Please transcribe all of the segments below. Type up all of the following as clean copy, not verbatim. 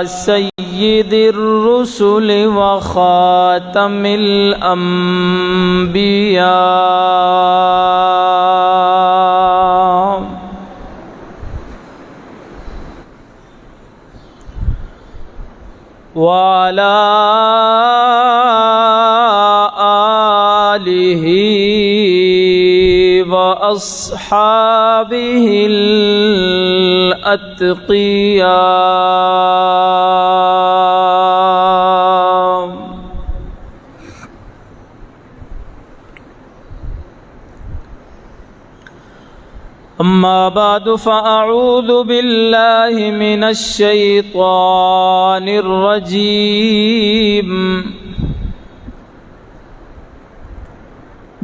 سید الرسل وخاتم الانبیاء وعلى آلہ وأصحابه الأتقياء أما بعد فأعوذ بالله من الشيطان الرجيم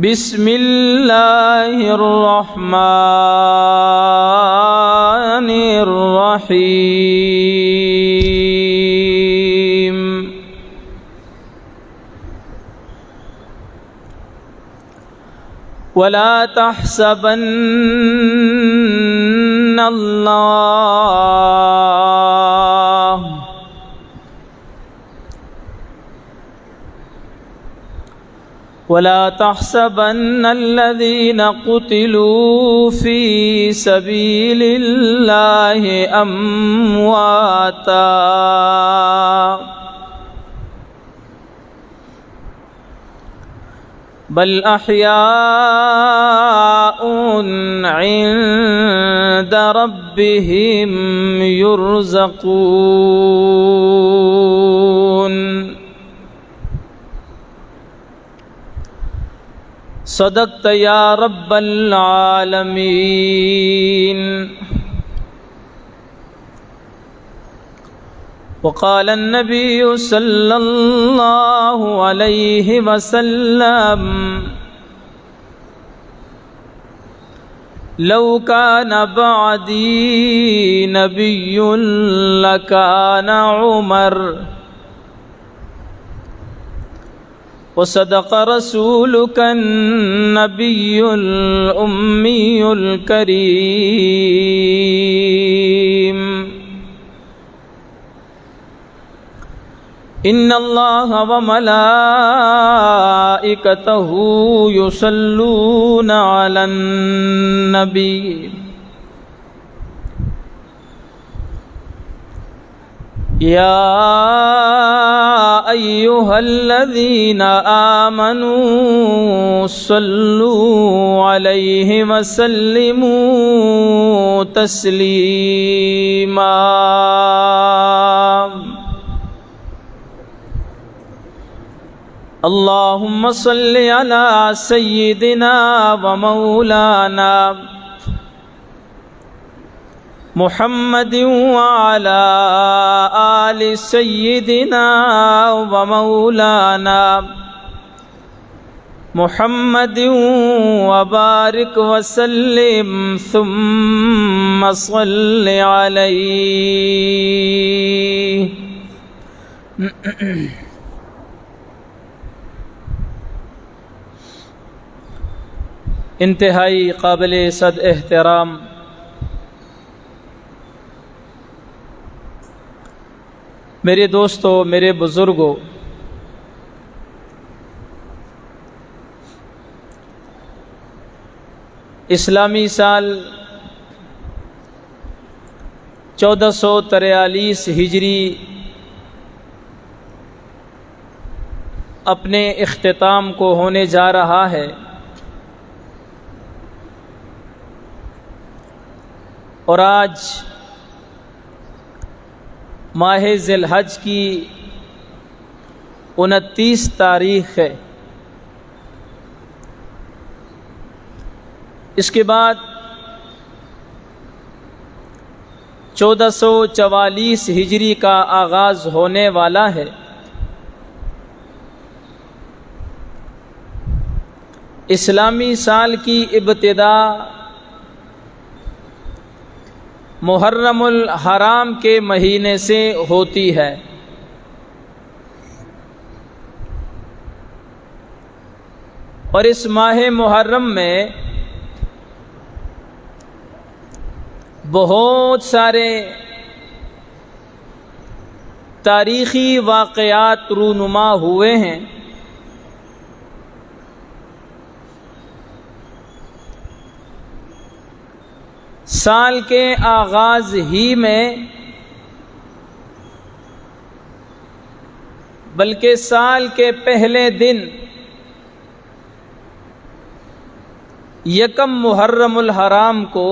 بسم اللہ الرحمن الرحیم ولا تحسبن اللہ ولا تحسبن الذين قتلوا في سبيل الله أمواتا بل أحياء عند ربهم يرزقون صدقت یا رب العالمین وقال النبي صلى الله عليه وسلم لو كان بعدي نبي لكان عمر وصدق رسولك النبي الأمي الكريم إن الله وملائكته يصلون على النبي يا أيها الذين آمنوا صلوا عليه وسلموا تسليما اللهم صل على سيدنا ومولانا محمد وعلى آل سيدنا ومولانا محمد وبارك وسلم ثم صل عليه انتہائی قابل صد احترام میرے دوستو، میرے بزرگوں، اسلامی سال 1443 ہجری اپنے اختتام کو ہونے جا رہا ہے، اور آج ماہ ذی الحج کی 29 تاریخ ہے۔ اس کے بعد 1444 ہجری کا آغاز ہونے والا ہے۔ اسلامی سال کی ابتدا محرم الحرام کے مہینے سے ہوتی ہے، اور اس ماہ محرم میں بہت سارے تاریخی واقعات رونما ہوئے ہیں، سال کے آغاز ہی میں بلکہ سال کے پہلے دن یکم محرم الحرام کو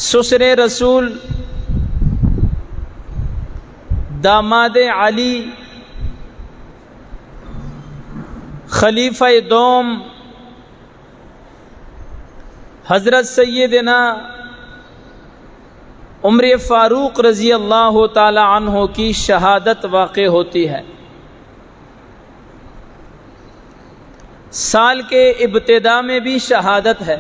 سسر رسول داماد علی خلیفہ دوم حضرت سیدنا عمر فاروق رضی اللہ تعالی عنہ کی شہادت واقع ہوتی ہے۔ سال کے ابتدا میں بھی شہادت ہے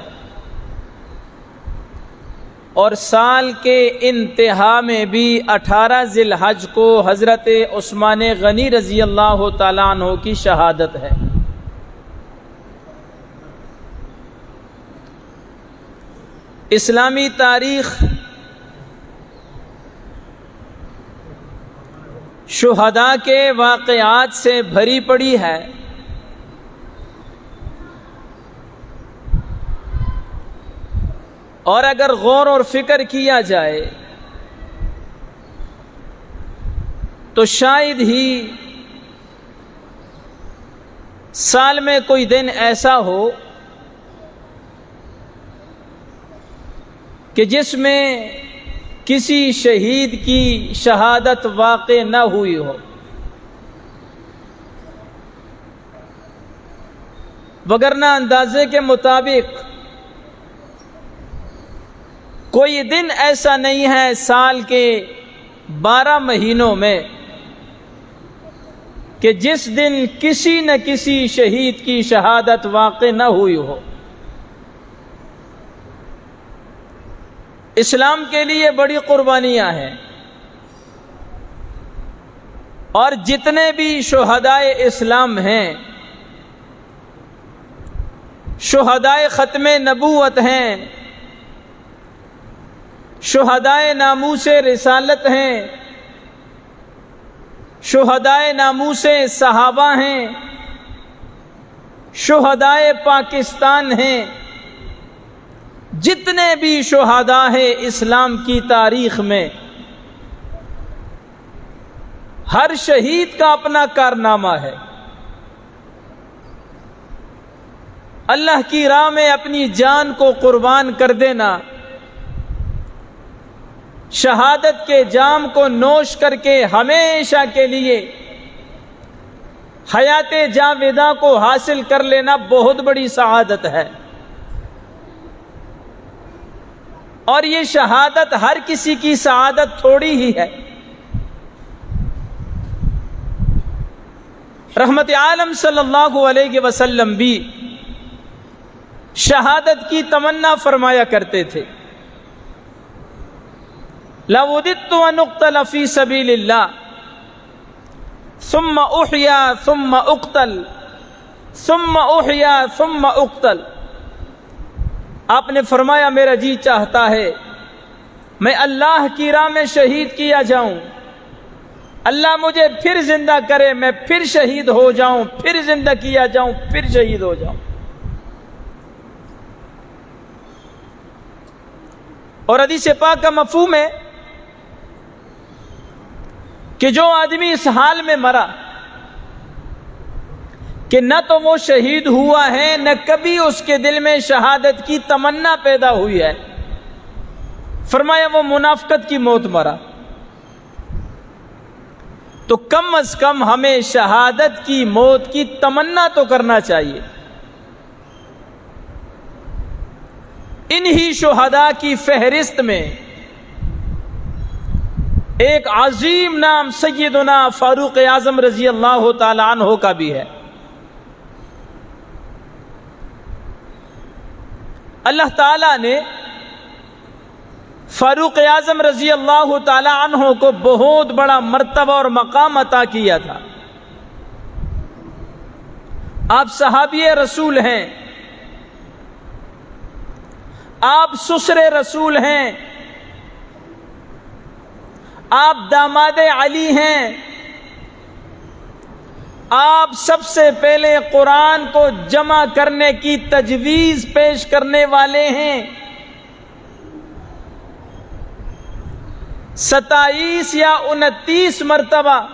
اور سال کے انتہا میں بھی 18 ذی الحج کو حضرت عثمان غنی رضی اللہ تعالی عنہ کی شہادت ہے۔ اسلامی تاریخ شہداء کے واقعات سے بھری پڑی ہے، اور اگر غور اور فکر کیا جائے تو شاید ہی سال میں کوئی دن ایسا ہو کہ جس میں کسی شہید کی شہادت واقع نہ ہوئی ہو، وگرنہ اندازے کے مطابق کوئی دن ایسا نہیں ہے سال کے 12 مہینوں میں کہ جس دن کسی نہ کسی شہید کی شہادت واقع نہ ہوئی ہو۔ اسلام کے لیے بڑی قربانیاں ہیں، اور جتنے بھی شہدائے اسلام ہیں، شہدائے ختم نبوت ہیں، شہدائے ناموس رسالت ہیں، شہدائے ناموس صحابہ ہیں، شہدائے پاکستان ہیں، جتنے بھی شہداء ہیں اسلام کی تاریخ میں، ہر شہید کا اپنا کارنامہ ہے۔ اللہ کی راہ میں اپنی جان کو قربان کر دینا، شہادت کے جام کو نوش کر کے ہمیشہ کے لیے حیات جاوداں کو حاصل کر لینا بہت بڑی سعادت ہے، اور یہ شہادت ہر کسی کی سعادت تھوڑی ہی ہے۔ رحمت عالم صلی اللہ علیہ وسلم بھی شہادت کی تمنا فرمایا کرتے تھے، لَوُدِدتُّ أَنْ أُقْتَلَ فِي سَبِيلِ اللَّهِ ثُمَّ أُحْيَا ثُمَّ أُقْتَلْ ثُمَّ أُحْيَا ثُمَّ أُقْتَلْ۔ آپ نے فرمایا میرا جی چاہتا ہے میں اللہ کی راہ میں شہید کیا جاؤں، اللہ مجھے پھر زندہ کرے، میں پھر شہید ہو جاؤں، پھر زندہ کیا جاؤں، پھر شہید ہو جاؤں۔ اور حدیث پاک کا مفہوم ہے کہ جو آدمی اس حال میں مرا کہ نہ تو وہ شہید ہوا ہے، نہ کبھی اس کے دل میں شہادت کی تمنا پیدا ہوئی ہے، فرمایا وہ منافقت کی موت مرا۔ تو کم از کم ہمیں شہادت کی موت کی تمنا تو کرنا چاہیے۔ انہی شہداء کی فہرست میں ایک عظیم نام سیدنا فاروق اعظم رضی اللہ تعالی عنہ کا بھی ہے۔ اللہ تعالیٰ نے فاروق اعظم رضی اللہ تعالی عنہ کو بہت بڑا مرتبہ اور مقام عطا کیا تھا۔ آپ صحابی رسول ہیں، آپ سسر رسول ہیں، آپ داماد علی ہیں، آپ سب سے پہلے قرآن کو جمع کرنے کی تجویز پیش کرنے والے ہیں۔ 27 یا 29 مرتبہ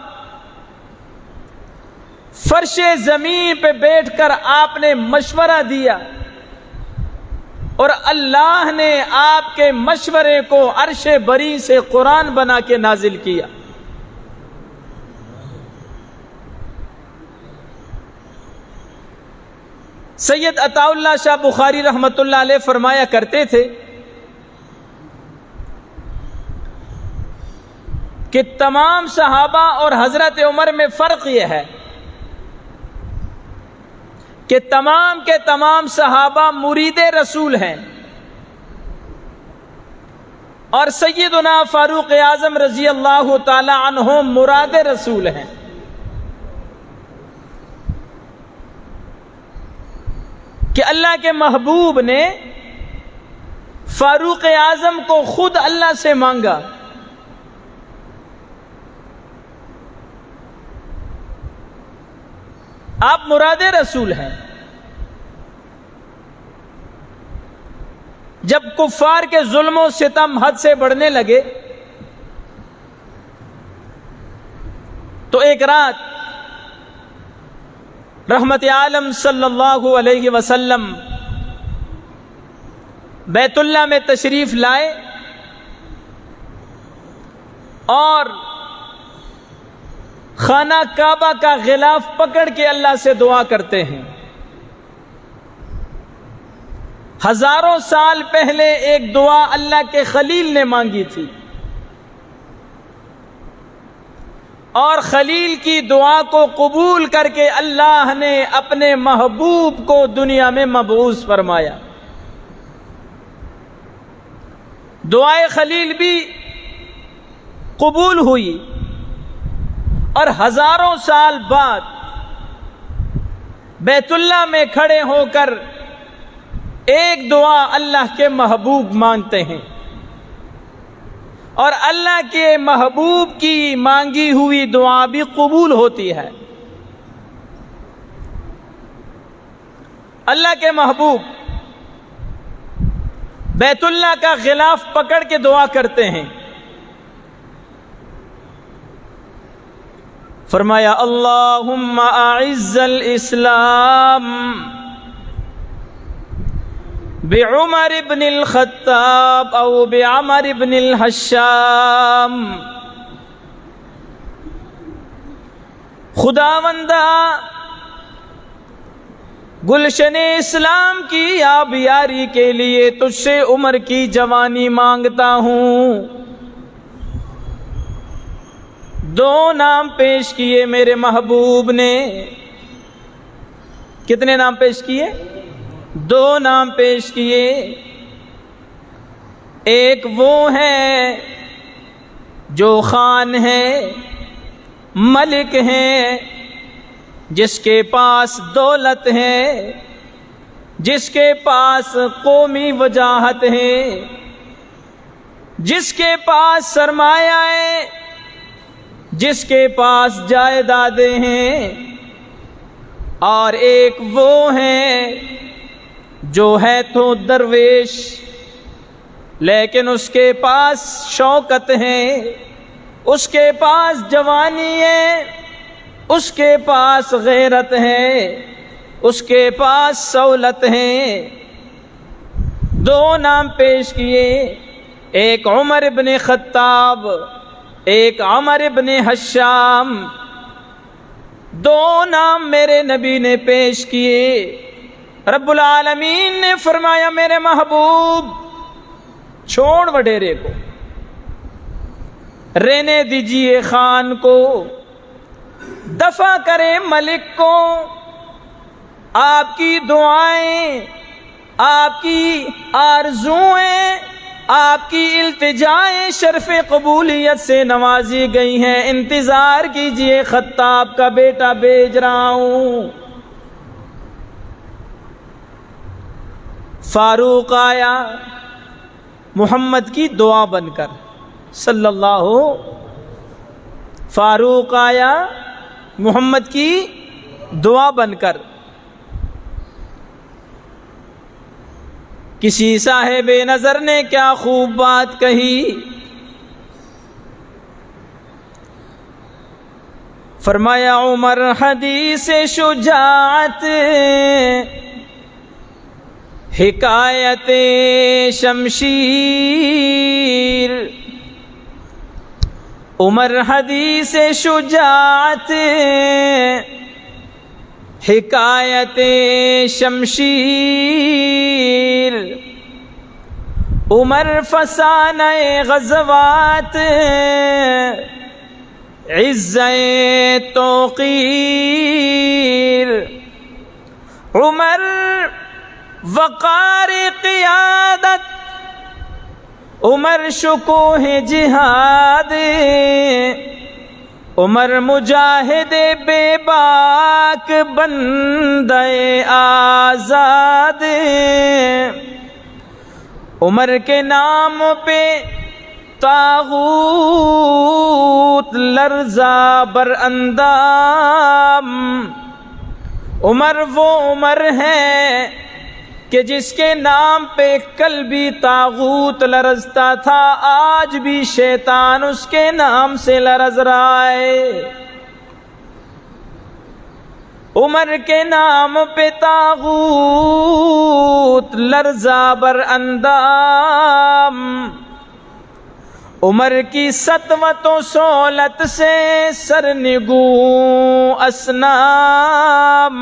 فرش زمین پہ بیٹھ کر آپ نے مشورہ دیا اور اللہ نے آپ کے مشورے کو عرش بری سے قرآن بنا کے نازل کیا۔ سید عطا اللہ شاہ بخاری رحمۃ اللہ علیہ فرمایا کرتے تھے کہ تمام صحابہ اور حضرت عمر میں فرق یہ ہے کہ تمام کے تمام صحابہ مرید رسول ہیں اور سیدنا فاروق اعظم رضی اللہ تعالی عنہ مراد رسول ہیں۔ کہ اللہ کے محبوب نے فاروق اعظم کو خود اللہ سے مانگا، آپ مراد رسول ہیں۔ جب کفار کے ظلم و ستم حد سے بڑھنے لگے تو ایک رات رحمت عالم صلی اللہ علیہ وسلم بیت اللہ میں تشریف لائے اور خانہ کعبہ کا غلاف پکڑ کے اللہ سے دعا کرتے ہیں۔ ہزاروں سال پہلے ایک دعا اللہ کے خلیل نے مانگی تھی اور خلیل کی دعا کو قبول کر کے اللہ نے اپنے محبوب کو دنیا میں مبعوث فرمایا۔ دعائے خلیل بھی قبول ہوئی اور ہزاروں سال بعد بیت اللہ میں کھڑے ہو کر ایک دعا اللہ کے محبوب مانگتے ہیں اور اللہ کے محبوب کی مانگی ہوئی دعا بھی قبول ہوتی ہے۔ اللہ کے محبوب بیت اللہ کا غلاف پکڑ کے دعا کرتے ہیں، فرمایا اللہم اعز الاسلام بعمر بن الخطاب او بعمر بن الحشام۔ خداوندہ گلشن اسلام کی آبیاری کے لیے تجھ سے عمر کی جوانی مانگتا ہوں۔ دو نام پیش کیے میرے محبوب نے۔ کتنے نام پیش کیے؟ دو نام پیش کیے۔ ایک وہ ہے جو خان ہے، ملک ہے، جس کے پاس دولت ہے، جس کے پاس قومی وجاہت ہے، جس کے پاس سرمایہ ہے، جس کے پاس جائیدادیں ہیں، اور ایک وہ ہے جو ہے تو درویش لیکن اس کے پاس شوکت ہے، اس کے پاس جوانی ہے، اس کے پاس غیرت ہے، اس کے پاس سہولت ہے۔ دو نام پیش کیے، ایک عمر بن خطاب، ایک عمر بن حشام۔ دو نام میرے نبی نے پیش کیے۔ رب العالمین نے فرمایا میرے محبوب چھوڑ وڈیرے کو، رہنے دیجئے خان کو، دفع کریں ملک کو۔ آپ کی دعائیں، آپ کی آرزوئیں، آپ کی التجائیں شرف قبولیت سے نوازی گئی ہیں۔ انتظار کیجئے، خطاب کا بیٹا بھیج رہا ہوں۔ فاروق آیا محمد کی دعا بن کر، صلی اللہ فاروق آیا محمد کی دعا بن کر. کسی صاحب نظر نے کیا خوب بات کہی، فرمایا عمر حدیث شجاعت حکایت شمشیر. عمر حدیث شجاعت حکایت شمشیر. عمر فسانہ غزوات عزت توقیر. عمر وقار قیادت، عمر شکوہ جہاد. عمر مجاہد بے باک بندے آزاد. عمر کے نام پہ طاغوت لرزا بر اندام. عمر وہ عمر ہے کہ جس کے نام پہ کل بھی طاغوت لرزتا تھا، آج بھی شیطان اس کے نام سے لرز رہا ہے. عمر کے نام پہ طاغوت لرزا بر اندام. عمر کی سطوت و سولت سے سرنگو اسنام.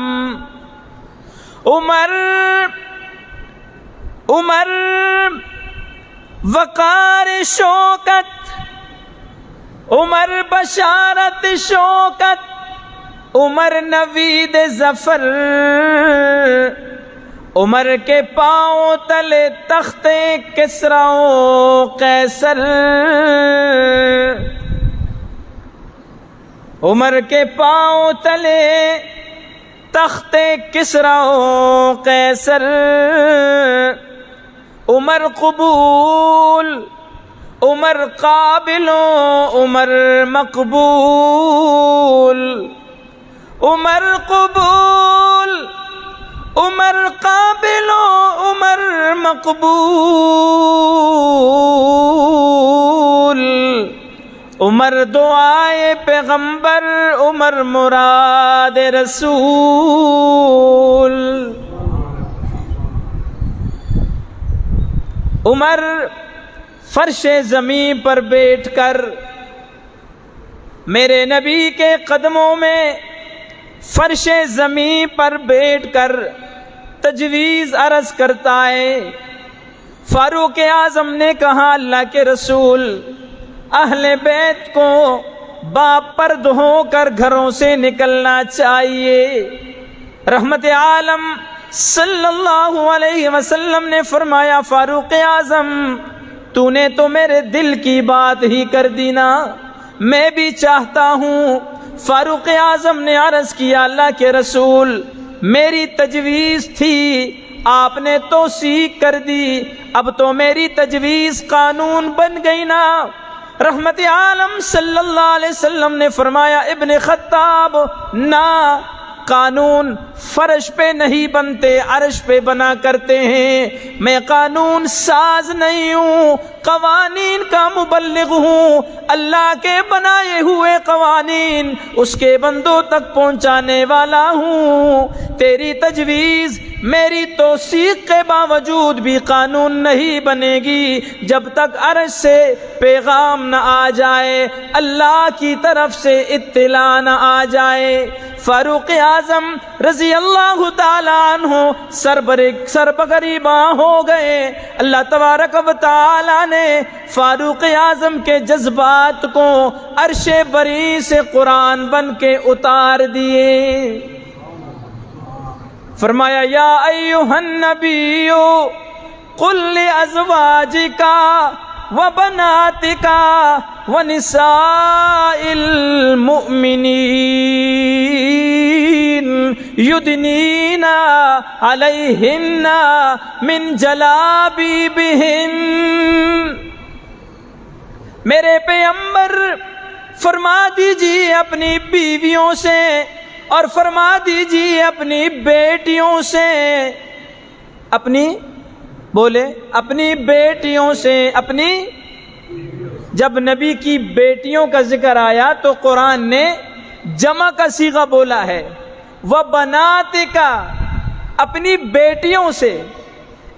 عمر وقار شوکت، عمر بشارت شوکت، عمر نوید ظفر. عمر کے پاؤں تلے تخت کسریٰ و قیصر. عمر کے پاؤں تلے تخت کسریٰ و قیصر. عمر قبول، عمر قابل، عمر مقبول. عمر قبول، عمر قابل، عمر مقبول. عمر دعائے پیغمبر، عمر مراد رسول. عمر فرش زمین پر بیٹھ کر میرے نبی کے قدموں میں فرش زمین پر بیٹھ کر تجویز عرض کرتا ہے. فاروق اعظم نے کہا اللہ کے رسول، اہل بیت کو باپ پر ہو کر گھروں سے نکلنا چاہیے. رحمت عالم صلی اللہ علیہ وسلم نے فرمایا فاروق اعظم تو نے تو میرے دل کی بات ہی کر دی نا، میں بھی چاہتا ہوں. فاروق اعظم نے عرض کیا اللہ کے رسول میری تجویز تھی، آپ نے توثیق کر دی، اب تو میری تجویز قانون بن گئی نا. رحمت عالم صلی اللہ علیہ وسلم نے فرمایا ابن خطاب نہ، قانون فرش پہ نہیں بنتے، عرش پہ بنا کرتے ہیں. میں قانون ساز نہیں ہوں، قوانین کا مبلغ ہوں. اللہ کے بنائے ہوئے قوانین اس کے بندوں تک پہنچانے والا ہوں. تیری تجویز میری توثیق کے باوجود بھی قانون نہیں بنے گی جب تک عرش سے پیغام نہ آ جائے، اللہ کی طرف سے اطلاع نہ آ جائے. فاروق اعظم رضی اللہ تعالی عنہ سر بگریباں ہو گئے. اللہ تبارک و تعالی نے فاروق اعظم کے جذبات کو عرش بری سے قرآن بن کے اتار دیے. فرمایا یا ایھا النبی قل لازواجک وبناتک ونساء المؤمنین یدنین علیہن من جلابیبہن. میرے پیغمبر فرما دیجیے اپنی بیویوں سے اور فرما دیجیے اپنی بیٹیوں سے، اپنی بولے اپنی بیٹیوں سے، اپنی جب نبی کی بیٹیوں کا ذکر آیا تو قرآن نے جمع کا صیغہ بولا ہے، وَبَنَاتِكَ، اپنی بیٹیوں سے۔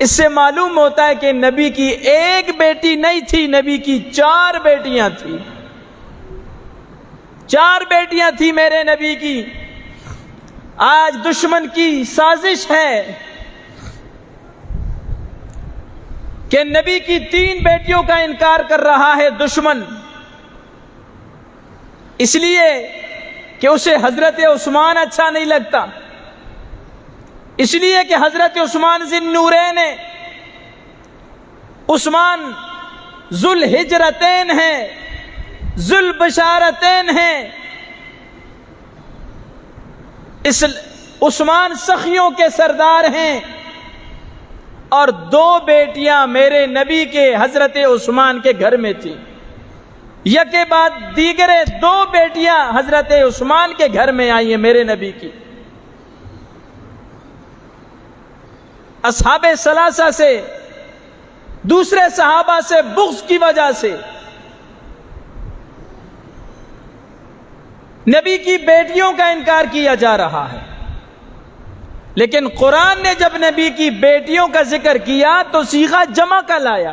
اس سے معلوم ہوتا ہے کہ نبی کی ایک بیٹی نہیں تھی، نبی کی 4 بیٹیاں تھیں، 4 بیٹیاں تھیں میرے نبی کی۔ آج دشمن کی سازش ہے کہ نبی کی 3 بیٹیوں کا انکار کر رہا ہے دشمن، اس لیے کہ اسے حضرت عثمان اچھا نہیں لگتا، اس لیے کہ حضرت عثمان ذی النورین ہیں، عثمان ذو الہجرتین ہیں، ذو البشارتین ہیں، عثمان سخیوں کے سردار ہیں، اور 2 بیٹیاں میرے نبی کے حضرت عثمان کے گھر میں تھیں، یکے بعد دیگرے 2 بیٹیاں حضرت عثمان کے گھر میں آئی ہیں میرے نبی کی۔ اصحاب ثلاثہ سے، دوسرے صحابہ سے بغض کی وجہ سے نبی کی بیٹیوں کا انکار کیا جا رہا ہے، لیکن قرآن نے جب نبی کی بیٹیوں کا ذکر کیا تو صیغہ جمع کا لایا،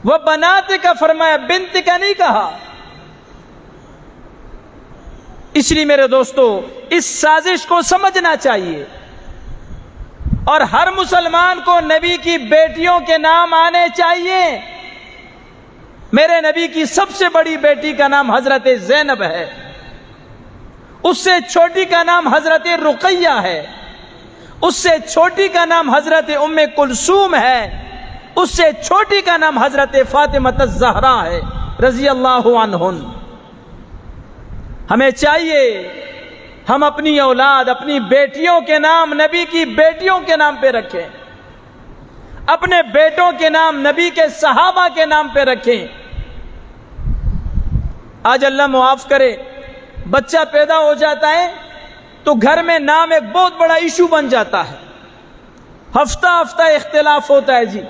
وہ بناتے کا فرمایا، بنت کا نہیں کہا۔ اس لیے میرے دوستو اس سازش کو سمجھنا چاہیے، اور ہر مسلمان کو نبی کی بیٹیوں کے نام آنے چاہیے۔ میرے نبی کی سب سے بڑی بیٹی کا نام حضرت زینب ہے، اس سے چھوٹی کا نام حضرت رقیہ ہے، اس سے چھوٹی کا نام حضرت ام کلثوم ہے، اس سے چھوٹی کا نام حضرت فاطمہ الزہرا ہے رضی اللہ عنہن۔ ہمیں چاہیے ہم اپنی اولاد، اپنی بیٹیوں کے نام نبی کی بیٹیوں کے نام پہ رکھیں، اپنے بیٹوں کے نام نبی کے صحابہ کے نام پہ رکھیں۔ آج اللہ معاف کرے بچہ پیدا ہو جاتا ہے تو گھر میں نام ایک بہت بڑا ایشو بن جاتا ہے، ہفتہ ہفتہ اختلاف ہوتا ہے جی،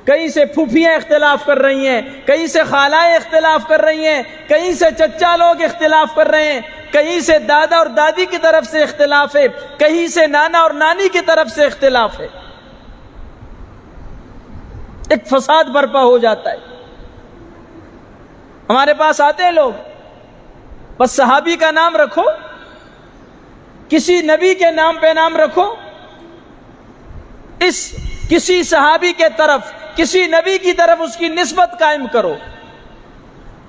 کہیں سے پھوپھیاں اختلاف کر رہی ہیں، کہیں سے خالائیں اختلاف کر رہی ہیں، کہیں سے چچا لوگ اختلاف کر رہے ہیں، کہیں سے دادا اور دادی کی طرف سے اختلاف ہے، کہیں سے نانا اور نانی کی طرف سے اختلاف ہے، ایک فساد برپا ہو جاتا ہے۔ ہمارے پاس آتے ہیں لوگ، بس صحابی کا نام رکھو، کسی نبی کے نام پہ نام رکھو، اس کسی صحابی کے طرف، کسی نبی کی طرف اس کی نسبت قائم کرو۔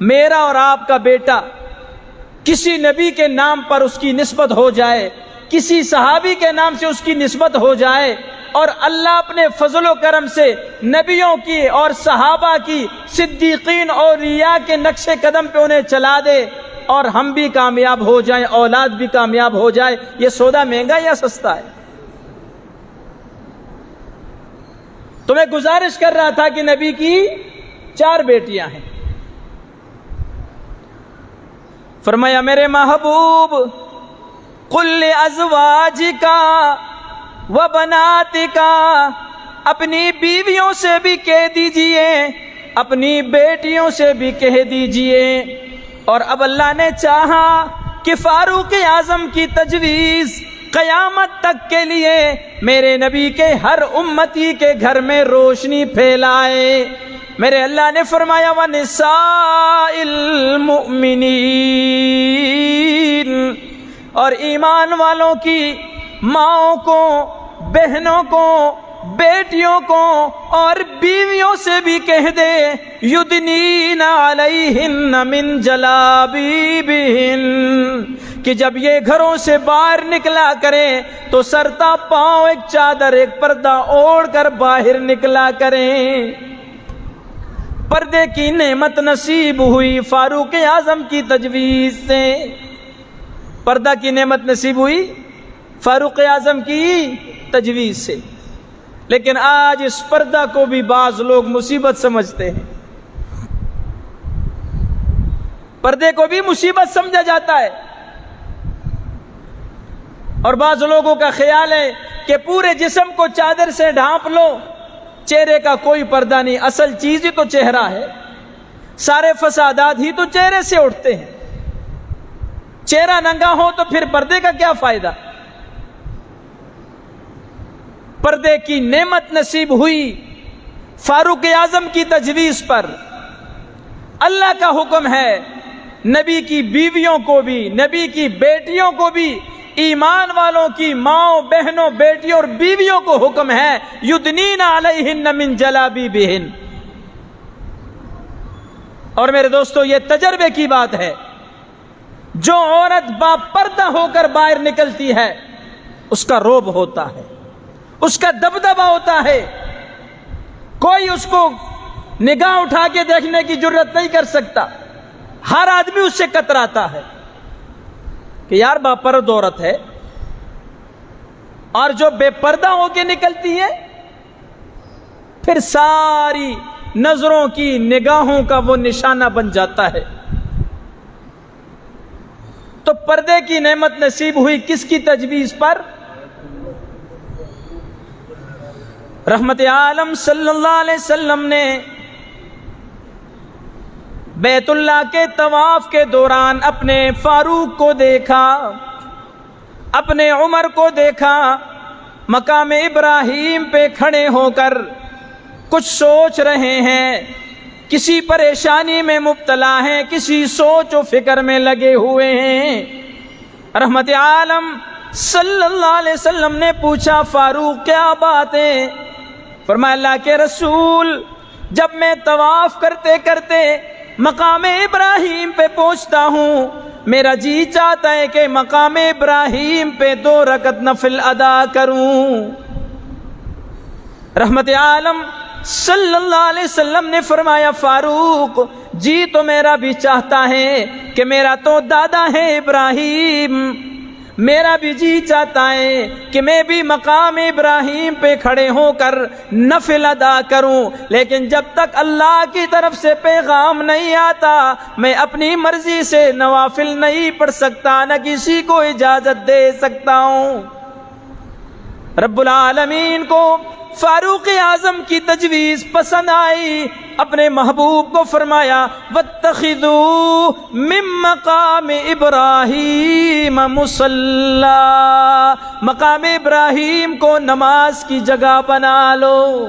میرا اور آپ کا بیٹا کسی نبی کے نام پر اس کی نسبت ہو جائے، کسی صحابی کے نام سے اس کی نسبت ہو جائے، اور اللہ اپنے فضل و کرم سے نبیوں کی اور صحابہ کی، صدیقین اور اولیاء کے نقش قدم پہ انہیں چلا دے، اور ہم بھی کامیاب ہو جائیں، اولاد بھی کامیاب ہو جائے، یہ سودا مہنگا یا سستا ہے؟ تو میں گزارش کر رہا تھا کہ نبی کی 4 بیٹیاں ہیں، فرمایا میرے محبوب قل لازواجک وبناتک، اپنی بیویوں سے بھی کہہ دیجئے، اپنی بیٹیوں سے بھی کہہ دیجئے۔ اور اب اللہ نے چاہا کہ فاروق اعظم کی تجویز قیامت تک کے لیے میرے نبی کے ہر امتی کے گھر میں روشنی پھیلائے۔ میرے اللہ نے فرمایا وَنِسَاءِ الْمُؤْمِنِينَ، اور ایمان والوں کی ماؤں کو، بہنوں کو، بیٹیوں کو اور بیویوں سے بھی کہہ دے یدنین علیہن من جلابیبہن، کہ جب یہ گھروں سے باہر نکلا کریں تو سرتا پاؤں ایک چادر، ایک پردہ اوڑھ کر باہر نکلا کریں۔ پردے کی نعمت نصیب ہوئی فاروق اعظم کی تجویز سے، پردہ کی نعمت نصیب ہوئی فاروق اعظم کی تجویز سے۔ لیکن آج اس پردہ کو بھی بعض لوگ مصیبت سمجھتے ہیں۔ پردے کو بھی مصیبت سمجھا جاتا ہے، اور بعض لوگوں کا خیال ہے کہ پورے جسم کو چادر سے ڈھانپ لو، چہرے کا کوئی پردہ نہیں، اصل چیز ہی تو چہرہ ہے، سارے فسادات ہی تو چہرے سے اٹھتے ہیں، چہرہ ننگا ہو تو پھر پردے کا کیا فائدہ؟ پردے کی نعمت نصیب ہوئی فاروق اعظم کی تجویز پر۔ اللہ کا حکم ہے نبی کی بیویوں کو بھی، نبی کی بیٹیوں کو بھی، ایمان والوں کی ماؤں بہنوں بیٹیوں اور بیویوں کو حکم ہے یدنین علیہن من جلابیبہن۔ اور میرے دوستو یہ تجربے کی بات ہے، جو عورت با پردہ ہو کر باہر نکلتی ہے اس کا رعب ہوتا ہے، اس کا دبدبہ ہوتا ہے، کوئی اس کو نگاہ اٹھا کے دیکھنے کی جرت نہیں کر سکتا، ہر آدمی اس سے کتراتا ہے کہ یار با پردہ عورت ہے۔ اور جو بے پردہ ہو کے نکلتی ہے پھر ساری نظروں کی نگاہوں کا وہ نشانہ بن جاتا ہے۔ تو پردے کی نعمت نصیب ہوئی کس کی تجویز پر؟ رحمت عالم صلی اللہ علیہ وسلم نے بیت اللہ کے طواف کے دوران اپنے فاروق کو دیکھا، اپنے عمر کو دیکھا، مقام ابراہیم پہ کھڑے ہو کر کچھ سوچ رہے ہیں، کسی پریشانی میں مبتلا ہیں، کسی سوچ و فکر میں لگے ہوئے ہیں۔ رحمت عالم صلی اللہ علیہ وسلم نے پوچھا فاروق کیا بات ہے؟ فرمایا اللہ کے رسول، جب میں طواف کرتے کرتے مقام ابراہیم پہ پہنچتا ہوں میرا جی چاہتا ہے کہ مقام ابراہیم پہ 2 رکعت نفل ادا کروں۔ رحمت عالم صلی اللہ علیہ وسلم نے فرمایا فاروق جی تو میرا بھی چاہتا ہے کہ میرا تو دادا ہے ابراہیم، میرا بھی جی چاہتا ہے کہ میں بھی مقام ابراہیم پہ کھڑے ہو کر نفل ادا کروں، لیکن جب تک اللہ کی طرف سے پیغام نہیں آتا میں اپنی مرضی سے نوافل نہیں پڑھ سکتا، نہ کسی کو اجازت دے سکتا ہوں۔ رب العالمین کو فاروق اعظم کی تجویز پسند آئی، اپنے محبوب کو فرمایا واتخذوا من مقام ابراہیم مصلی، مقام ابراہیم کو نماز کی جگہ بنا لو۔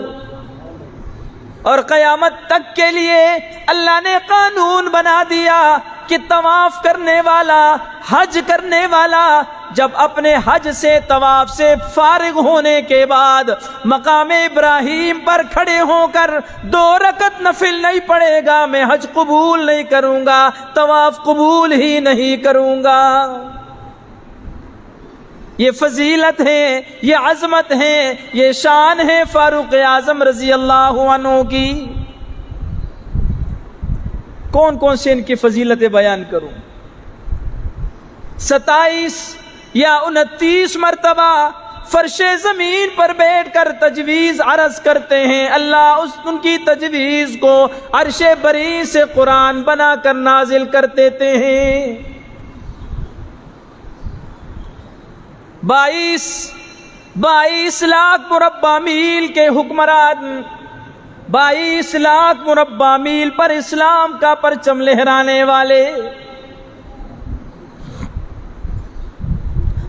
اور قیامت تک کے لیے اللہ نے قانون بنا دیا کہ طواف کرنے والا، حج کرنے والا جب اپنے حج سے طواف سے فارغ ہونے کے بعد مقام ابراہیم پر کھڑے ہو کر 2 رکعت نفل نہیں پڑھے گا میں حج قبول نہیں کروں گا، طواف قبول ہی نہیں کروں گا۔ یہ فضیلت ہے، یہ عظمت ہے، یہ شان ہے فاروق اعظم رضی اللہ عنہ کی۔ کون کون سے ان کی فضیلتیں بیان کروں؟ 27 یا 29 مرتبہ فرش زمین پر بیٹھ کر تجویز عرض کرتے ہیں، اللہ ان کی تجویز کو عرش بری سے قرآن بنا کر نازل کر دیتے ہیں۔ 22 لاکھ مربع میل کے حکمران، 22 لاکھ مربع میل پر اسلام کا پرچم لہرانے والے،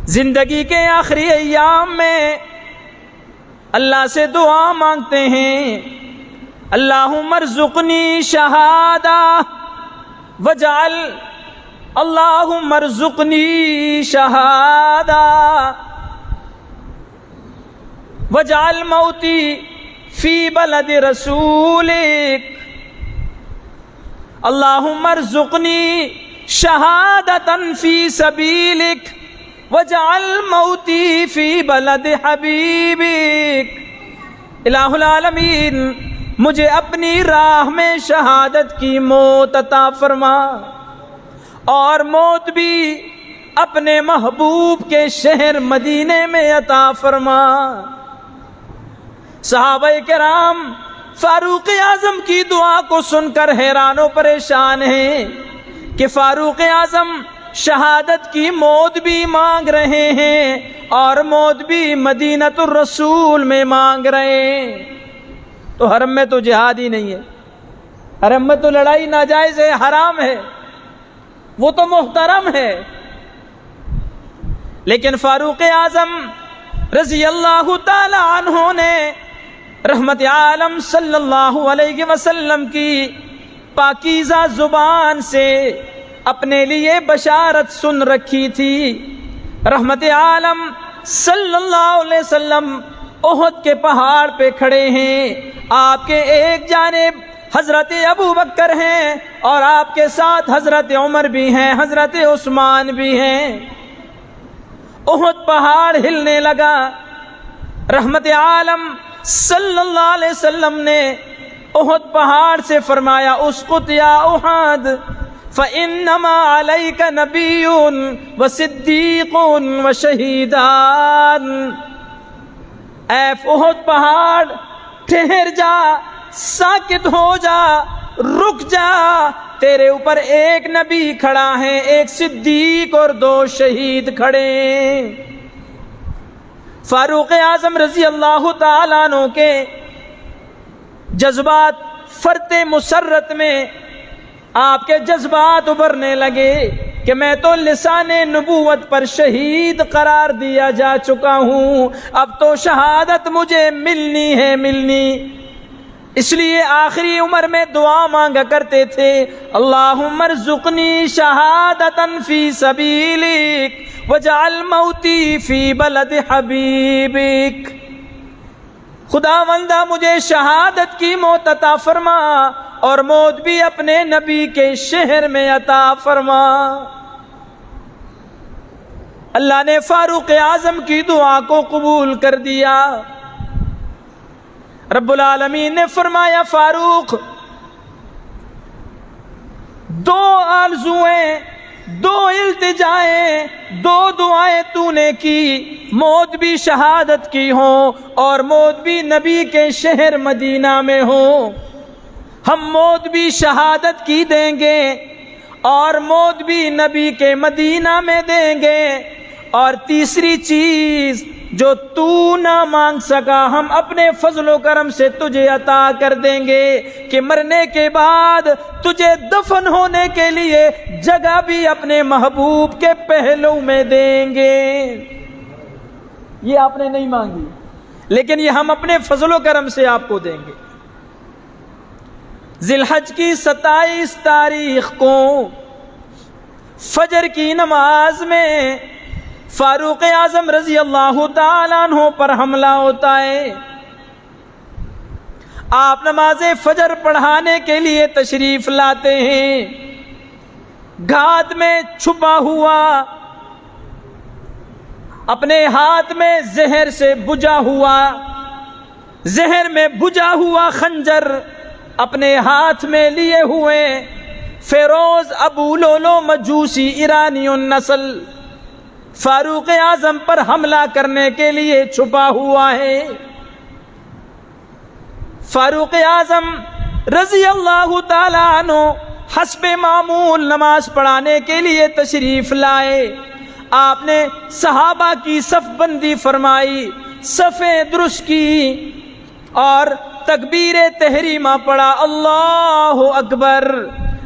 زندگی کے آخری ایام میں اللہ سے دعا مانگتے ہیں اللہم ارزقنی شہادہ وجعل، اللہم ارزقنی شہادہ وجعل موتی فی بلد رسولک، اللہم ارزقنی شہادتا فی سبیلک وجعل موتی فی بلد حبیبک۔ الہ العالمین مجھے اپنی راہ میں شہادت کی موت عطا فرما، اور موت بھی اپنے محبوب کے شہر مدینے میں عطا فرما۔ صحابہ کرام فاروق اعظم کی دعا کو سن کر حیران و پریشان ہیں کہ فاروق اعظم شہادت کی موت بھی مانگ رہے ہیں اور موت بھی مدینۃ الرسول میں مانگ رہے ہیں. تو حرم میں تو جہاد ہی نہیں ہے، حرم میں تو لڑائی ناجائز ہے، حرام ہے، وہ تو محترم ہے. لیکن فاروق اعظم رضی اللہ تعالی عنہ نے رحمت عالم صلی اللہ علیہ وسلم کی پاکیزہ زبان سے اپنے لیے بشارت سن رکھی تھی. رحمت عالم صلی اللہ علیہ وسلم احد کے پہاڑ پہ کھڑے ہیں، آپ کے ایک جانب حضرت ابو بکر ہیں اور آپ کے ساتھ حضرت عمر بھی ہیں، حضرت عثمان بھی ہیں. احد پہاڑ ہلنے لگا. رحمت عالم صلی اللہ علیہ وسلم نے احد پہاڑ سے فرمایا اسقط یا احد فإنما عليك نبي وصديق وشهيدان. اے احد پہاڑ ٹھہر جا، ساکت ہو جا، رک جا، تیرے اوپر ایک نبی کھڑا ہے، ایک صدیق اور 2 شہید کھڑے ہیں. فاروق اعظم رضی اللہ تعالیٰ عنہ کے جذبات فرط مسرت میں آپ کے جذبات ابھرنے لگے کہ میں تو لسان نبوت پر شہید قرار دیا جا چکا ہوں، اب تو شہادت مجھے ملنی ہے، ملنی. اس لیے آخری عمر میں دعا مانگا کرتے تھے اللہم ارزقنی شہادتا فی سبیلک وجعل موتی فی بلد حبیبک. خداوندہ مجھے شہادت کی موت عطا فرما اور موت بھی اپنے نبی کے شہر میں عطا فرما. اللہ نے فاروق اعظم کی دعا کو قبول کر دیا. رب العالمین نے فرمایا فاروق 2 آرزوئیں، 2 التجائیں، 2 دعائیں تو نے کی، موت بھی شہادت کی ہو اور موت بھی نبی کے شہر مدینہ میں ہو. ہم موت بھی شہادت کی دیں گے اور موت بھی نبی کے مدینہ میں دیں گے. اور تیسری چیز جو تو نہ مانگ سکا ہم اپنے فضل و کرم سے تجھے عطا کر دیں گے کہ مرنے کے بعد تجھے دفن ہونے کے لیے جگہ بھی اپنے محبوب کے پہلو میں دیں گے. یہ آپ نے نہیں مانگی لیکن یہ ہم اپنے فضل و کرم سے آپ کو دیں گے. ذی الحج کی 27 تاریخ کو فجر کی نماز میں فاروق اعظم رضی اللہ تعالیٰ عنہ پر حملہ ہوتا ہے. آپ نماز فجر پڑھانے کے لیے تشریف لاتے ہیں. گھات میں چھپا ہوا اپنے ہاتھ میں زہر سے بجھا ہوا، زہر میں بجھا ہوا خنجر اپنے ہاتھ میں لیے ہوئے فیروز ابو لولو مجوسی ایرانی النسل فاروق اعظم پر حملہ کرنے کے لیے چھپا ہوا ہے. فاروق اعظم رضی اللہ تعالیٰ عنہ حسب معمول نماز پڑھانے کے لیے تشریف لائے. آپ نے صحابہ کی صف بندی فرمائی، صفیں درست کی اور تکبیر تحریمہ پڑھا، اللہ اکبر.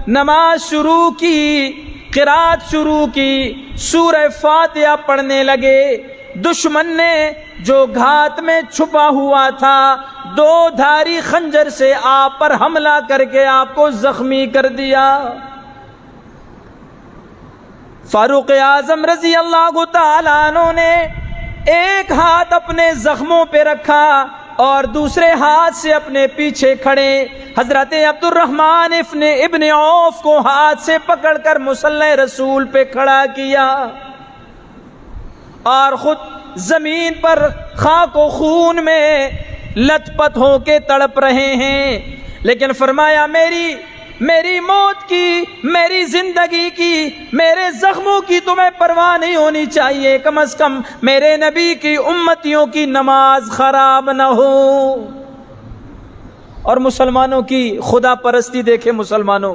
نماز شروع کی، قرات شروع کی، سورہ فاتحہ پڑھنے لگے. دشمن نے جو گھات میں چھپا ہوا تھا 2 دھاری خنجر سے آپ پر حملہ کر کے آپ کو زخمی کر دیا. فاروق اعظم رضی اللہ تعالیٰ عنہ نے ایک ہاتھ اپنے زخموں پہ رکھا اور دوسرے ہاتھ سے اپنے پیچھے کھڑے حضرت عبد الرحمن ابن عوف کو ہاتھ سے پکڑ کر مصلی رسول پہ کھڑا کیا اور خود زمین پر خاک و خون میں لت پت ہو کے تڑپ رہے ہیں. لیکن فرمایا میری موت کی، میری زندگی کی، میرے زخموں کی تمہیں پرواہ نہیں ہونی چاہیے، کم از کم میرے نبی کی امتیوں کی نماز خراب نہ ہو. اور مسلمانوں کی خدا پرستی دیکھے. مسلمانوں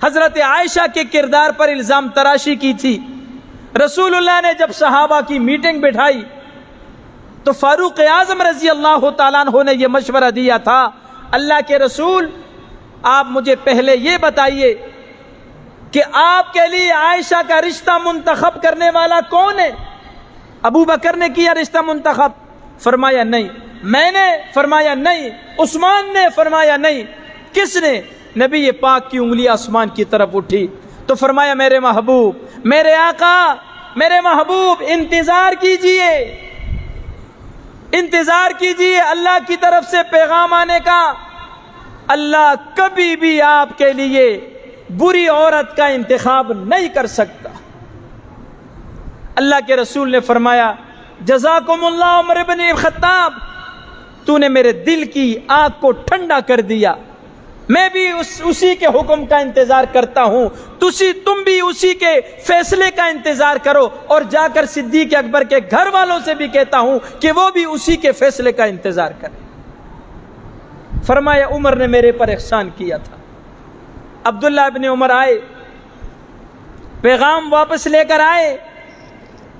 حضرت عائشہ کے کردار پر الزام تراشی کی تھی. رسول اللہ نے جب صحابہ کی میٹنگ بٹھائی تو فاروق اعظم رضی اللہ تعالیٰ عنہ نے یہ مشورہ دیا تھا, اللہ کے رسول آپ مجھے پہلے یہ بتائیے کہ آپ کے لیے عائشہ کا رشتہ منتخب کرنے والا کون ہے؟ ابو بکر نے کیا رشتہ منتخب؟ فرمایا نہیں. میں نے؟ فرمایا نہیں. عثمان نے؟ فرمایا نہیں. کس نے؟ نبی پاک کی انگلی آسمان کی طرف اٹھی تو فرمایا میرے محبوب, میرے آقا, میرے محبوب, انتظار کیجئے, انتظار کیجئے اللہ کی طرف سے پیغام آنے کا. اللہ کبھی بھی آپ کے لیے بری عورت کا انتخاب نہیں کر سکتا. اللہ کے رسول نے فرمایا جزاکم اللہ عمر بن خطاب, تو نے میرے دل کی آگ کو ٹھنڈا کر دیا. میں بھی اسی کے حکم کا انتظار کرتا ہوں, تم بھی اسی کے فیصلے کا انتظار کرو. اور جا کر صدیق اکبر کے گھر والوں سے بھی کہتا ہوں کہ وہ بھی اسی کے فیصلے کا انتظار کریں. فرمایا عمر نے میرے پر احسان کیا تھا. عبداللہ ابن عمر آئے, پیغام واپس لے کر آئے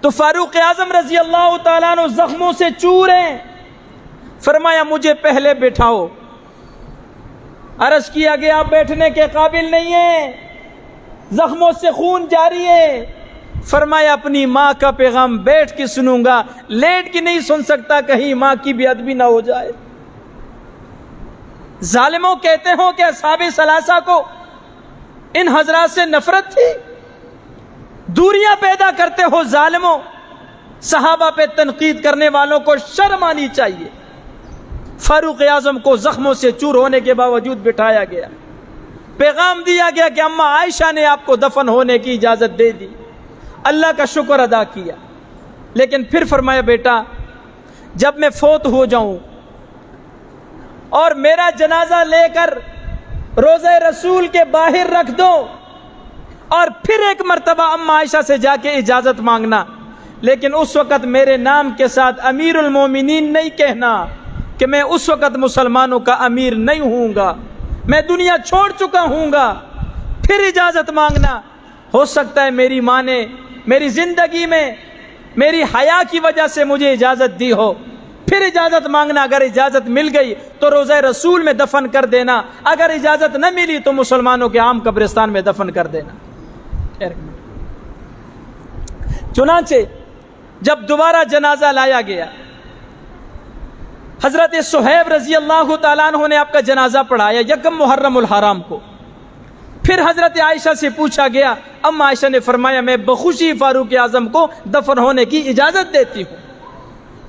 تو فاروق اعظم رضی اللہ تعالیٰ عنہ زخموں سے چور ہیں. فرمایا مجھے پہلے بٹھاؤ. عرض کیا گیا آپ بیٹھنے کے قابل نہیں ہیں, زخموں سے خون جاری ہے. فرمایا اپنی ماں کا پیغام بیٹھ کے سنوں گا, لیٹ کے نہیں سن سکتا, کہیں ماں کی بے ادبی نہ ہو جائے. ظالموں کہتے ہو کہ اصحاب ثلاثہ کو ان حضرات سے نفرت تھی, دوریاں پیدا کرتے ہو ظالموں. صحابہ پہ تنقید کرنے والوں کو شرم آنی چاہیے. فاروق اعظم کو زخموں سے چور ہونے کے باوجود بٹھایا گیا, پیغام دیا گیا کہ اماں عائشہ نے آپ کو دفن ہونے کی اجازت دے دی. اللہ کا شکر ادا کیا, لیکن پھر فرمایا بیٹا جب میں فوت ہو جاؤں اور میرا جنازہ لے کر روضہ رسول کے باہر رکھ دو اور پھر ایک مرتبہ اماں عائشہ سے جا کے اجازت مانگنا, لیکن اس وقت میرے نام کے ساتھ امیر المومنین نہیں کہنا کہ میں اس وقت مسلمانوں کا امیر نہیں ہوں گا, میں دنیا چھوڑ چکا ہوں گا. پھر اجازت مانگنا. ہو سکتا ہے میری ماں نے میری زندگی میں میری حیا کی وجہ سے مجھے اجازت دی ہو. پھر اجازت مانگنا, اگر اجازت مل گئی تو روضہ رسول میں دفن کر دینا, اگر اجازت نہ ملی تو مسلمانوں کے عام قبرستان میں دفن کر دینا. چنانچہ جب دوبارہ جنازہ لایا گیا, حضرت صہیب رضی اللہ تعالیٰ عنہ نے آپ کا جنازہ پڑھایا یکم محرم الحرام کو. پھر حضرت عائشہ سے پوچھا گیا, اما عائشہ نے فرمایا میں بخوشی فاروق اعظم کو دفن ہونے کی اجازت دیتی ہوں.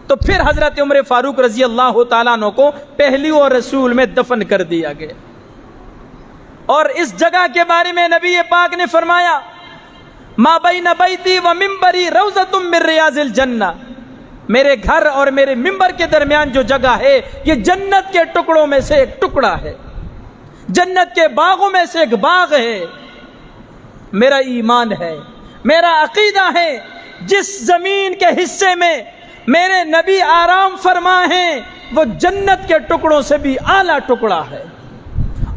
تو پھر حضرت عمر فاروق رضی اللہ تعالیٰ عنہ کو پہلی اور رسول میں دفن کر دیا گیا. اور اس جگہ کے بارے میں نبی پاک نے فرمایا ما بین بیتی و منبری روضۃ من ریاض الجنہ, میرے گھر اور میرے منبر کے درمیان جو جگہ ہے یہ جنت کے ٹکڑوں میں سے ایک ٹکڑا ہے, جنت کے باغوں میں سے ایک باغ ہے. میرا ایمان ہے, میرا عقیدہ ہے, جس زمین کے حصے میں میرے نبی آرام فرما ہیں وہ جنت کے ٹکڑوں سے بھی اعلیٰ ٹکڑا ہے.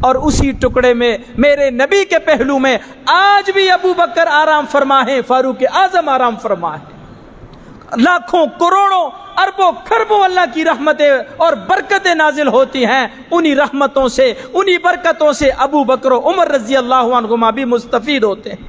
اور اسی ٹکڑے میں میرے نبی کے پہلو میں آج بھی ابو بکر آرام فرما ہے, فاروق اعظم آرام فرما ہے. لاکھوں کروڑوں اربوں خربوں اللہ کی رحمتیں اور برکتیں نازل ہوتی ہیں. انہی رحمتوں سے انہی برکتوں سے ابو بکر و عمر رضی اللہ عنہما بھی مستفید ہوتے ہیں.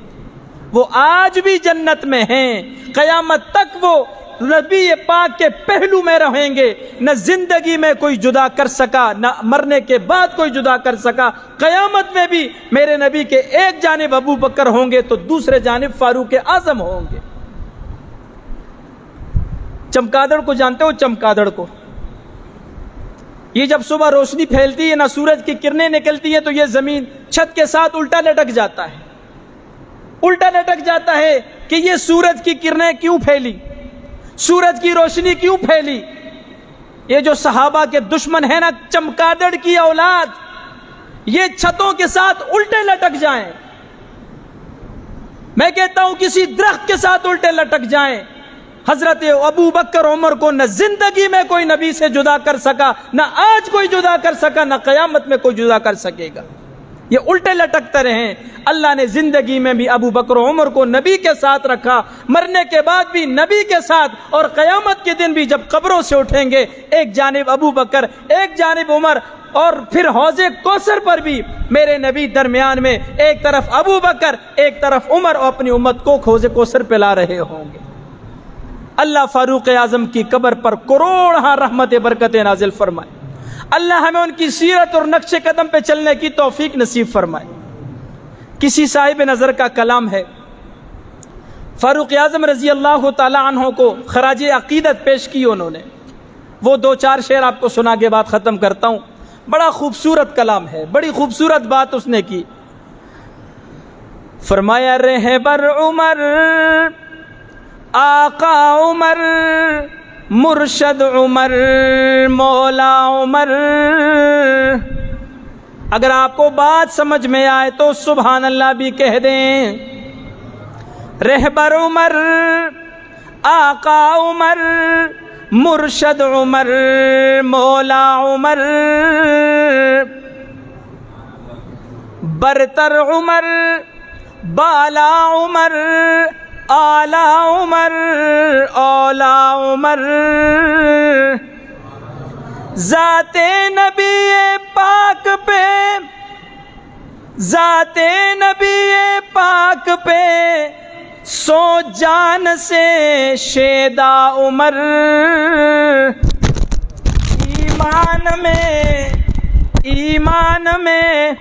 وہ آج بھی جنت میں ہیں, قیامت تک وہ نبی پاک کے پہلو میں رہیں گے. نہ زندگی میں کوئی جدا کر سکا, نہ مرنے کے بعد کوئی جدا کر سکا. قیامت میں بھی میرے نبی کے ایک جانب ابو بکر ہوں گے تو دوسرے جانب فاروق اعظم ہوں گے. چمگادڑ کو جانتے ہو؟ چمگادڑ کو, یہ جب صبح روشنی پھیلتی ہے نہ سورج کی کرنیں نکلتی ہیں تو یہ زمین چھت کے ساتھ الٹا لٹک جاتا ہے. الٹا لٹک جاتا ہے کہ یہ سورج کی کرنیں کیوں پھیلی, سورج کی روشنی کیوں پھیلی. یہ جو صحابہ کے دشمن ہیں نا, چمگادڑ کی اولاد, یہ چھتوں کے ساتھ الٹے لٹک جائیں. میں کہتا ہوں کسی درخت کے ساتھ الٹے لٹک جائیں. حضرت ابو بکر عمر کو نہ زندگی میں کوئی نبی سے جدا کر سکا, نہ آج کوئی جدا کر سکا, نہ قیامت میں کوئی جدا کر سکے گا. یہ الٹے لٹکتے رہیں۔ اللہ نے زندگی میں بھی ابو بکر و عمر کو نبی کے ساتھ رکھا، مرنے کے بعد بھی نبی کے ساتھ، اور قیامت کے دن بھی جب قبروں سے اٹھیں گے ایک جانب ابو بکر ایک جانب عمر، اور پھر حوض کوثر پر بھی میرے نبی درمیان میں، ایک طرف ابو بکر ایک طرف عمر، اور اپنی امت کو حوض کوثر پلا رہے ہوں گے۔ اللہ فاروق اعظم کی قبر پر کروڑ رحمت برکت نازل فرمائے۔ اللہ ہمیں ان کی سیرت اور نقش قدم پہ چلنے کی توفیق نصیب فرمائے۔ کسی صاحب نظر کا کلام ہے، فاروق اعظم رضی اللہ تعالی عنہ کو خراج عقیدت پیش کی انہوں نے، وہ 2-4 شعر آپ کو سنا کے بعد ختم کرتا ہوں۔ بڑا خوبصورت کلام ہے، بڑی خوبصورت بات اس نے کی۔ فرمایا رہبر عمر، آقا عمر، مرشد عمر، مولا عمر۔ اگر آپ کو بات سمجھ میں آئے تو سبحان اللہ بھی کہہ دیں۔ رہبر عمر، آقا عمر، مرشد عمر، مولا عمر، برتر عمر، بالا عمر، اعلی عمر، اولا عمر، ذات نبی پاک پہ، ذات نبی پاک پہ سو جان سے شیدا عمر۔ ایمان میں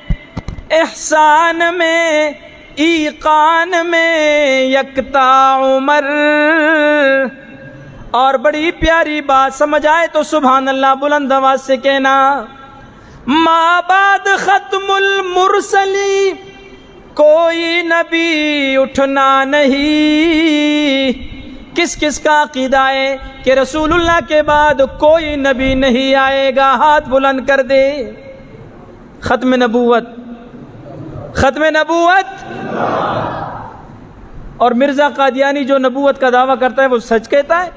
احسان میں ایقان میں یکتا عمر۔ اور بڑی پیاری بات سمجھ آئے تو سبحان اللہ بلند آواز سے کہنا۔ ما بعد ختم المرسلی، کوئی نبی اٹھنا نہیں۔ کس کس کا عقیدہ ہے کہ رسول اللہ کے بعد کوئی نبی نہیں آئے گا؟ ہاتھ بلند کر دے۔ ختم نبوت، ختم نبوت۔ اور مرزا قادیانی جو نبوت کا دعویٰ کرتا ہے وہ سچ کہتا ہے،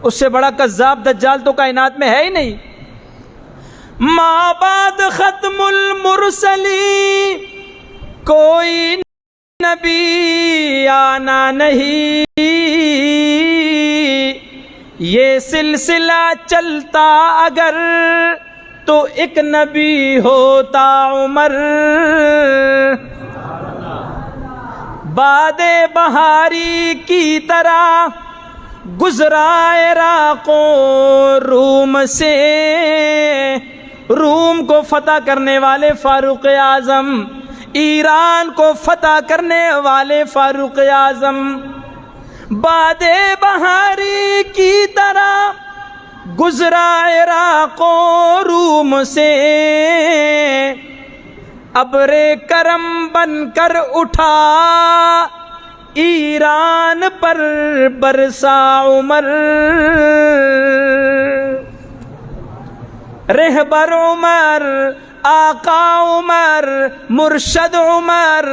اس سے بڑا کذاب دجال تو کائنات میں ہے ہی نہیں۔ ما بعد ختم المرسلی، کوئی نبی آنا نہیں۔ یہ سلسلہ چلتا اگر تو ایک نبی ہوتا عمر۔ باد بہاری کی طرح گزرا عراقوں روم سے، روم کو فتح کرنے والے فاروق اعظم، ایران کو فتح کرنے والے فاروق اعظم، باد بہاری کی طرح گزرا عراقوں روم سے، ابر کرم بن کر اٹھا ایران پر برسا عمر۔ رہبر عمر، آقا عمر، مرشد عمر،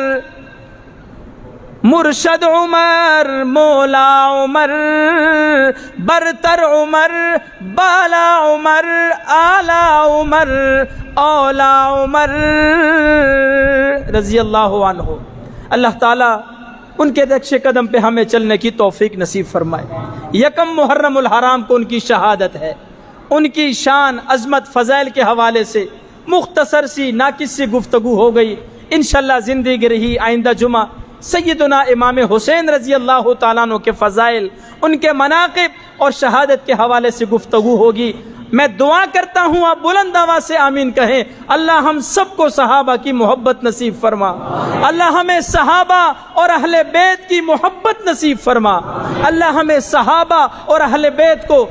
مرشد عمر، مولا عمر، برتر عمر، بالا عمر، اعلی عمر، اولا عمر رضی اللہ عنہ۔ اللہ تعالیٰ ان کے نقش قدم پہ ہمیں چلنے کی توفیق نصیب فرمائے۔ یکم محرم الحرام کو ان کی شہادت ہے، ان کی شان، عظمت، فضائل کے حوالے سے مختصر سی ناقص سی گفتگو ہو گئی۔ انشاءاللہ زندگی رہی آئندہ جمعہ سیدنا امام حسین رضی اللہ تعالیٰ عنہ کے فضائل، ان کے مناقب اور شہادت کے حوالے سے گفتگو ہوگی۔ میں دعا کرتا ہوں آپ بلند آواز سے آمین کہیں۔ اللہ ہم سب کو صحابہ کی محبت نصیب فرما، اللہ ہمیں صحابہ اور اہل بیت کی محبت نصیب فرما، اللہ ہمیں صحابہ اور اہل بیت کو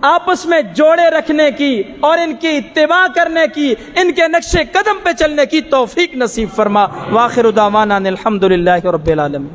آپس میں جوڑے رکھنے کی اور ان کی اتباع کرنے کی، ان کے نقش قدم پہ چلنے کی توفیق نصیب فرما۔ وآخر دعوانا الحمدللہ رب العالمین۔